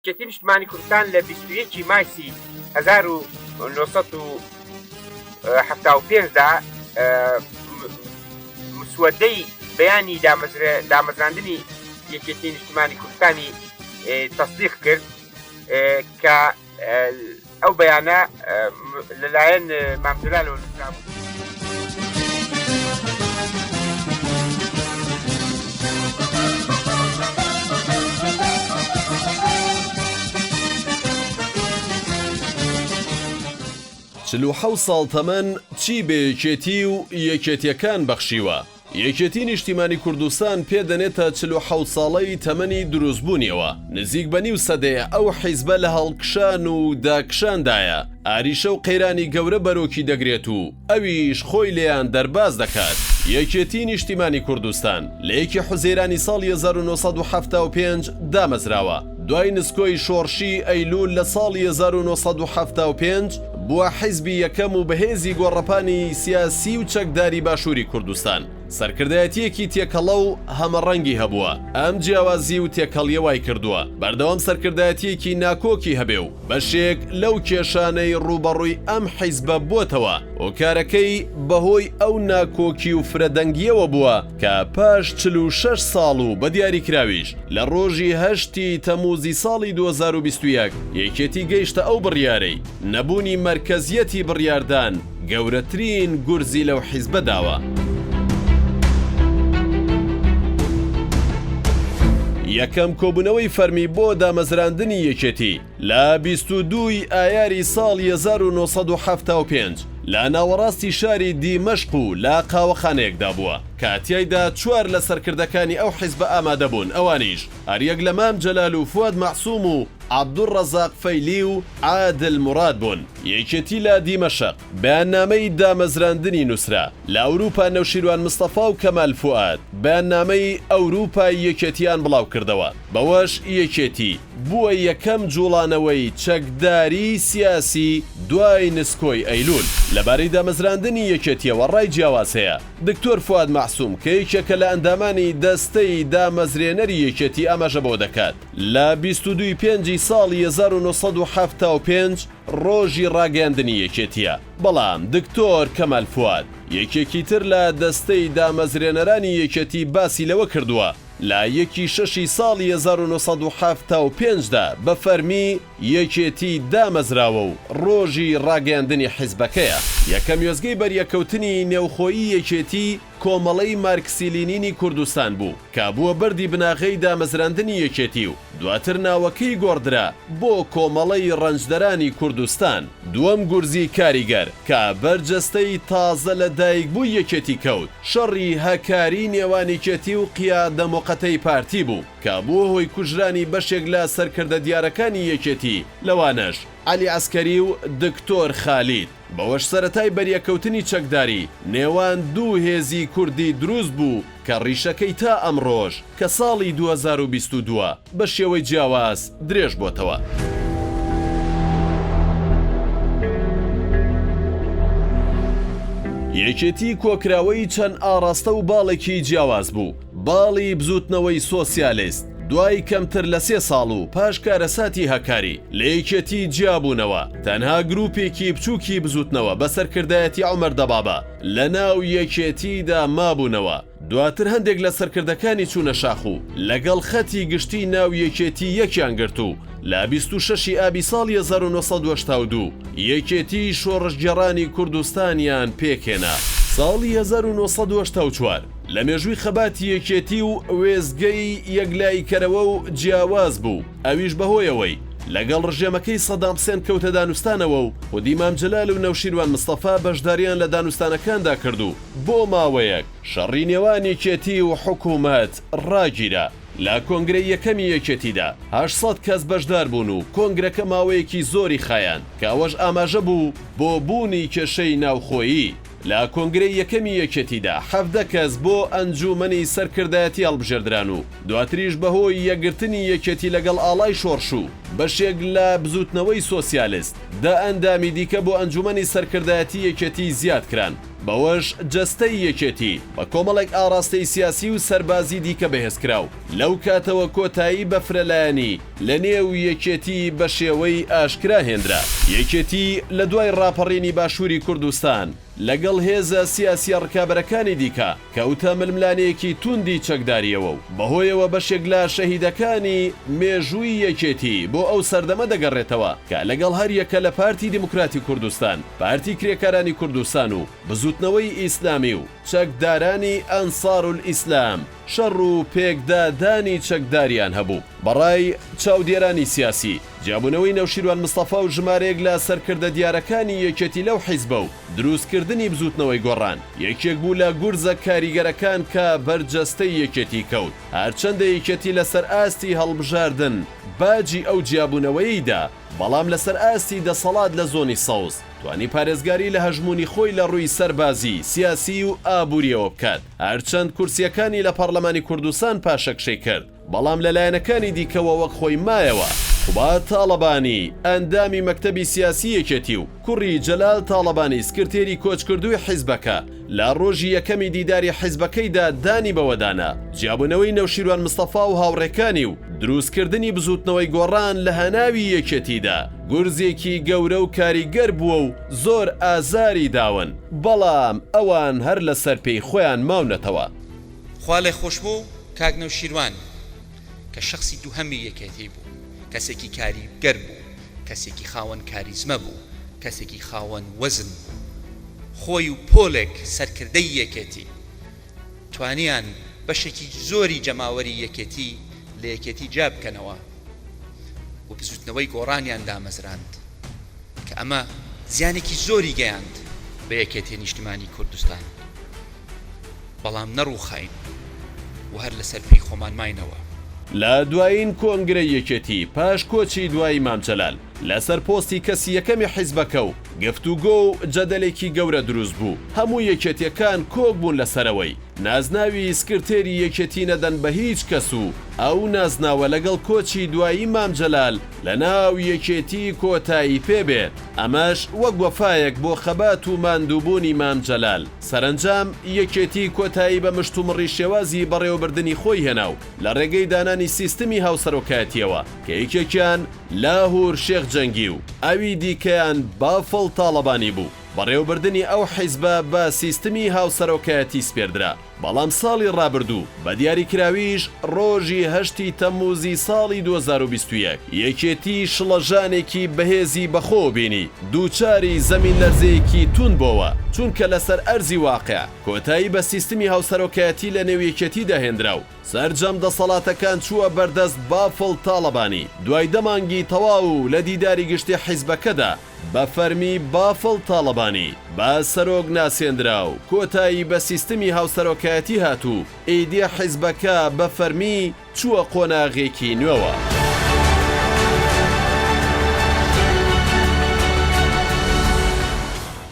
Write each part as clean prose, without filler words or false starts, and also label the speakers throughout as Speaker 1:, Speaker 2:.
Speaker 1: یەکێتی نیشتمانی کوردستان لە 21 مایسی 1975دا مسودەی بەیانی دامەزراندنی یەکێتی نیشتمانی کوردستانی تەصدیق کرد کە ئەو بەیانە لەلایەن مام جەلالەوە نووسرا بوو.
Speaker 2: چلو حەوت ساڵ تەمەن چی بە یەکێتی و یەکێتیەکان بەخشیوە؟ یەکێتی نیشتیمانی کوردستان پێدەنێتە 47 ساڵەی تەمەنی دروستبوونیەوە. نزیک بە نیو سەدەیە ئەو حیزبە لە هەڵکشان و داکشاندایە. ئاریشە و قەیرانی گەورە بەرۆکی دەگرێت و ئەویش خۆی لێیان دەرباز دەکات. یەکێتی نیشتیمانی کوردستان لە 1 حوزەیرانی ساڵی 1975 دامەزراوە. دوای نسکۆی شۆڕشی ئەیلول لە ساڵی 1975 بووە حیزبی یەکەم و بەهێزی گۆڕەپانی سیاسی و چەکداری باشووری کوردستان. سەرکردایەتیەکی تێکەڵە و هەمەڕەنگی هەبووە. ئەم جیاوازی و تێکەڵیە وای کردووە بەردەوام سەرکردایەتیەکی ناکۆکی هەبێ و بەشێک لەو کێشانەی ڕوبەڕووی ئەم حیزبە بۆتەوە و کارەکەی بەهۆی ئەو ناکۆکی و فرەدەنگیەوە بووە کە پاش 46 ساڵ و بە دیاریکراویش لە ڕۆژی 8 تەموزی ساڵی 2021 یەکێتی گەیشتە ئەو بڕیارەی نەبوونی مرکزیەتی بڕیاردان گەورەترین گورزی لەو حیزبە داوە. یەکەم کۆبوونەوەی فەرمی بۆ دامەزراندنی یەکێتی لە 22 ئایاری ساڵی 1975 لە ناوەڕاستی شاری دیمەشق و لە قاوەخانەیەکدا بووە. کاتیایدا 4 لە سەرکردەکانی ئەو حیزبە ئامادە بوون، ئەوانیش هەریەک لە مام جەلال و فواد مەعسووم و عەبدوڕەزاق فەیلی و عادل موراد بوون. یەکێتی لە دیمەشق بەیاننامەی دامەزراندنی نووسرا لە ئەوروپا نەوشیروان مستەفا و کەمال فواد بەیاننامەی ئەوروپای یەکێتیان بڵاو کردەوە. بەوەش یەکێتی بووە یەکەم جوڵانەوەی چەکداری سیاسی دوای نسکۆی ئەیلول. لەبارەی دامەزراندنی یەکێتیەوە ڕای جیاواز هەیە. دکتۆر فواد مەعسووم کە یەکێکە لە ئەندامانی دەستەی دامەزرێنەری یەکێتی ئاماژە بۆ دەکات لە 22 پێنجی ساڵی 1975 ڕۆژی ڕاگەاندنی یەکێتیە. بەڵام دکتۆر کەمال فواد یەکێکی تر لە دەستەی دامەزرێنەرانی یەکێتی باسی لەوە کردووە لە 1 ساڵی 1975دا بە فەرمی یەکێتی دامەزراوە و ڕۆژی ڕاگەاندنی حیزبەکەیە. یەکەم وێزگەی بەریەکەوتنی نێوخۆیی یەکێتی کۆمەڵەی مارکسیلینینی کوردستان بوو کە بووە بەردی بناغەی دامەزراندنی یەکێتی و دواتر ناوەکەی گۆڕدرا بۆ کۆمەڵەی ڕەنجدەرانی کوردستان. دووەم گورزی کاریگەر کە بەرجەستەی تازە لە دایک بوو یەکێتی کەوت شەڕی هەکاری نێوانیکێتی و قیادە موقەتەی پارتی بوو کە بووە هۆی کوژرانی بەشێک لە سەرکردە دیارەکانی یەکێتی، لەوانەش عەلی عەسکەری و دکتۆر خالید. بەوەش سەرەتای بەریەکەوتنی چەکداری نێوان دوو هێزی کوردی دروست بوو کە ڕیشەکەی تا ئەمڕۆژ کە ساڵی 2022 بە شێوەی جیاواز درێژ بۆتەوە. یەکێتی کۆکراوەی چەند ئاڕاستە و باڵێکی جیاواز بوو، باڵی بزوتنەوەی سۆسیالیست. دوای کەمتر لە 3 ساڵ و پاش کارەساتی هەکاری لە یەکێتی جیابوونەوە تەنها گروپێکی بچووکی بزوتنەوە بە سەرکردایەتی عومەر دەبابە لە ناو یەکێتیدا مابوونەوە. دواتر هەندێک لە سەرکردەکانی چوونە شاخ و لەگەڵ خەتی گشتی ناو یەکێتی یەکیان گرت و لە 26 ئابی ساڵی 1982 یەکێتی شۆڕشگەڕانی کوردستانیان پێکێنا. ساڵی 1984 لە مێژووی خەباتی یەکێتی و وێزگەی یەکلایکەرەوە و جیاواز بوو، ئەویش بەهۆیەوەی لەگەڵ ڕژێمەکەی سەدام حوسێن کەوتە دانوستانەوە و خودی مام جەلال و نەوشیروان مستەفا بەشداریان لە دانوستانەکاندا کردو. بۆ ماوەیەک شەڕی نێوان یەکێتی و حکوومەت ڕاگیرە. لە کۆنگرەی یەکەمی یەکێتیدا 800 کەس بەشدار بوون و کۆنگرەکە ماوەیەکی زۆری خایان کە ئەوەش ئاماژە بوو بۆ بوونی کێشەی ناوخۆیی. لە کۆنگرەی یەکەمی یەکێتیدا 17 کەس بۆ ئەنجومەنی سەرکردایەتی هەڵبژێردران و دواتریش بەهۆی یەکگرتنی یەکێتی لەگەڵ ئاڵای شۆڕش و بەشێک لە بزوتنەوەی سۆسیالیست دا ئەندامی دیکە بۆ ئەنجومەنی سەرکردایەتی یەکێتی زیاد کران. بەوەش جەستەی یەکێتی بە کۆمەڵێک ئاڕاستەی سیاسی و سەربازی دیکە بەهێزکراو لەو کاتەوە کۆتایی بە فرەلایەنی لە نێو یەکێتی بە شێوەی ئاشکرا هێنرا. یەکێتی لە دوای ڕاپەڕینی باشووری کوردستان لەگەڵ هێزە سیاسی ڕکابەرەکانی دیکە کەوتە ململانەیەکی توندی چەکداریەوە و بەهۆیەوە بەشێک لە شەهیدەکانی مێژووی یەکێتی بۆ ئەو سەردەمە دەگەڕێتەوە کە لەگەڵ هەر یەکە لە پارتی دیموکراتی کوردستان، پارتی کرێکارانی کوردستان و بزوتنەوەی ئیسلامی و چەکدارانی ئەنسارول ئیسلام شەڕ و پێکدادانی چەکداریان هەبوو. بەڕای چاودێرانی سیاسی جیابوونەوەی نەوشیروان مستەفا و ژمارەیەک لە سەرکردە دیارەکانی یەکێتی لەو حیزبە و دروستکردنی بزوتنەوەی گۆڕان یەکێک بوو لە گورزە کاریگەرەکان کە بەرجەستەی یەکێتی کەوت. هەرچەندە یەکێتی لەسەر ئاستی هەڵبژاردن باجی ئەو جیابوونەوەییدا، بەڵام لەسەر ئاستی دەسەڵات لە زۆنی سەوز توانی پارێزگاری لە هەژمونی خۆی لە ڕووی سەربازی، سیاسی و ئابووریەوە بکات. هەرچەند کورسیەکانی لە پەرلەمانی کوردستان پاشەکشەی کرد، بەڵام لەلایەنەکانی دیکەوە وەک خۆی مایەوە. خوبات تاڵەبانی ئەندامی مەکتەبی سیاسی یەکێتی و کوڕی جەلال تاڵەبانی سکرتێری کۆچکردووی حیزبەکە لە ڕۆژی یەکەمی دیداری حیزبەکەیدا دانی بەوەدانا جیابوونەوەی نەوشیروان مستەفا و هاوڕێکانی و دروستکردنی بزوتنەوەی گۆڕان لە هەناوی یەکێتیدا گورزێکی گەورە و کاریگەر بووە و زۆر ئازاری داون، بەڵام ئەوان هەر لەسەر پێی خۆیان ماونەتەوە.
Speaker 3: خوا لێ خۆش بوو کاک نەوشیروان کە شخصی دووهەمی یەکێتی بوو، کەسێکی کاریگەر بوو، کەسێکی خاوەن کاریزمە بوو، کەسێکی خاوەن وەزن بوو. خۆی و پۆلێک سەرکردەی یەکێتی توانیان بەشێکی زۆری جەماوەری یەکێتی لە یەکێتی جا بکەنەوە و بزوتنەوەی گۆڕانیان دامەزراند کە ئەمە زیانێکی زۆری گەیاند بە یەکێتی نیشتیمانی کوردستان، بەڵام نەڕووخاین و هەر لەسەر پێی خۆمان ماینەوە.
Speaker 2: لە دوایین کۆنگرە یەکێتی پاش کۆچی دوای مام جەلال لەسەر پۆستی کەسی یەکەمی حیزبەکە و گفتوگۆ و جەدەلێکی گەورە دروست بوو. هەموو یەکێتیەکان کۆک بوون لەسەرەوەی نازناوی سکرتێری یەکێتی نەدەن بە هیچ کەس و ئەو نازناوە لەگەڵ کۆچی دوایی مام جەلال لە ناو یەکێتی کۆتایی پێبێت. ئەمەش وەک وەفایەک بۆ خەبات و ماندووبوونی مام جەلال. سەرنجام یەکێتی کۆتایی بە مشتومڕی شێوازی بەڕێوەبردننی خۆی هێنا و لە ڕێگەی دانانی سیستمی هاوسەرۆکاتیەوە کە یەکێکیان لاهور شێخ جەنگی و ئەوی دیکەیان بافڵ تاڵەبانی بوو. بەڕێوەبردننی ئەو حیزبە بە سیستمی هاوسەرۆکایەتی سپێردرا، بەڵام ساڵی ڕابردوو بە دیاریکراویش ڕۆژی 8 تەمموزی ساڵی 2021 یەکێتی شڵەژانێکی بەهێزی بەخۆ بینی دووچاری زەمین لەرزەیەکی تون بۆوە، چونکە لەسەر ئەرزی واقع کۆتایی بە سیستمی هاوسەرۆکایەتی لە نێو یەکێتی داهێنرا و سەرجەم دەسەڵاتەکان چووە بەردەست بافڵ تاڵەبانی. دوای دەمانگی تەواو لە دیداری گشتی حیزبەکەدا بە فەرمی بافڵ تاڵەبانی بە سەرۆک ناسێندرا و کۆتایی بە سیستمی هاوسەرۆکایەتی هاتوو. ئیدیە حیزبەکە بە فەرمی چووە قۆناغێکی نوێوە.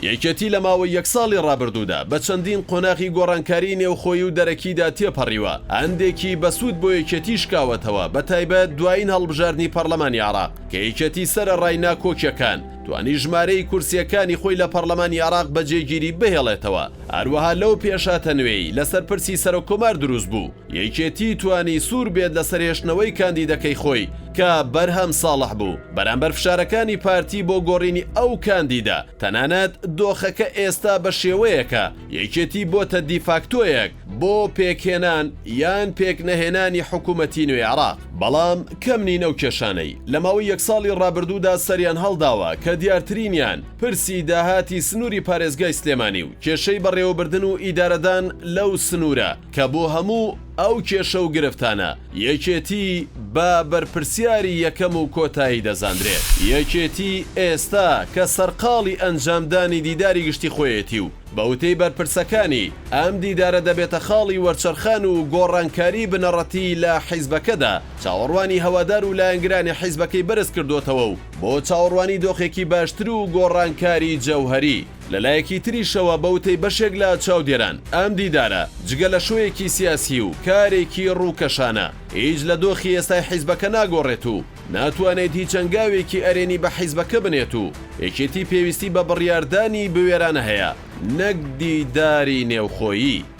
Speaker 2: یەکێتی لە ماوەی یەک ساڵی ڕابردوودا بە چەندین قۆناغی گۆڕانکاری نێوخۆی و دەرەکیدا تێپەڕیوە، هەندێکی بەسوود بۆ یەکێتی شکاوەتەوە، بە تایبەت دوایین هەڵبژاردننی پەرلەمانی عێراق کە یەکێتی سەرەڕای ناکۆکیەکان توانی ژمارەی کورسیەکانی خۆی لە پەرلەمانی عێراق بەجێگیری بهێڵێتەوە. هەروەها لەو پێشاتە نوێی لەسەر پرسی سەرۆکۆمار دروست بوو، یەکێتی توانی سوور بێت لە سەرهێشتنەوەی کاندیدەکەی خۆی کە بەرهەم ساڵح بوو بەرامبەر فشارەکانی پارتی بۆ گۆڕینی ئەو کاندیدا. تەنانەت دۆخەکە ئێستا بە شێوەیەکە یەکێتی بۆتە دیفاکتۆیەک بۆ پێکهێنان یان پێکنەهێنانی حکوومەتی نوێی عێراق. بەڵام کەم نین ئەو کێشانەی لە ماوەی یەک ساڵی ڕابردوودا سەریان هەڵداوە کە دیارترینیان پرسی داهاتی سنووری پارێزگای سلێمانی و کێشەی بەڕێوەبردن و ئیدارەدان لەو سنوورە کە بۆ هەموو ئەو کێشە و گرفتانە یەکێتی بە بەرپرسیاری یەکەم و کۆتایی دەزاندرێت. یەکێتی ئێستا کە سەرقاڵی ئەنجامدانی دیداری گشتی خۆیەتی و بەوتەی بەرپرسەکانی ئەم دیدارە دەبێتە خاڵی وەرچەرخان و گۆڕانکاری بنەڕەتی لە حیزبەکەدا چاوەڕوانی هەوادار و لایەنگرانی حیزبەکەی بەرز کردوتەوە و بۆ چاوەڕوانی دۆخێکی باشتر و گۆڕانکاری جەوهەری. لەلایەکی تریشەوە بەوتەی بەشێک لە چاودێران ئەم دیدارە جگە لە شوەیەکی سیاسی و کارێکی ڕووکەشانە هیچ لە دۆخی ئێستای حیزبەکە ناگۆڕێت و ناتوانێت هیچ ئەنگاوێکی ئەرێنی بە حیزبەکە بنێت و یەکێتی پێویستی بە بڕیاردانی بوێرانە هەیە نەک دیداری نێوخۆیی.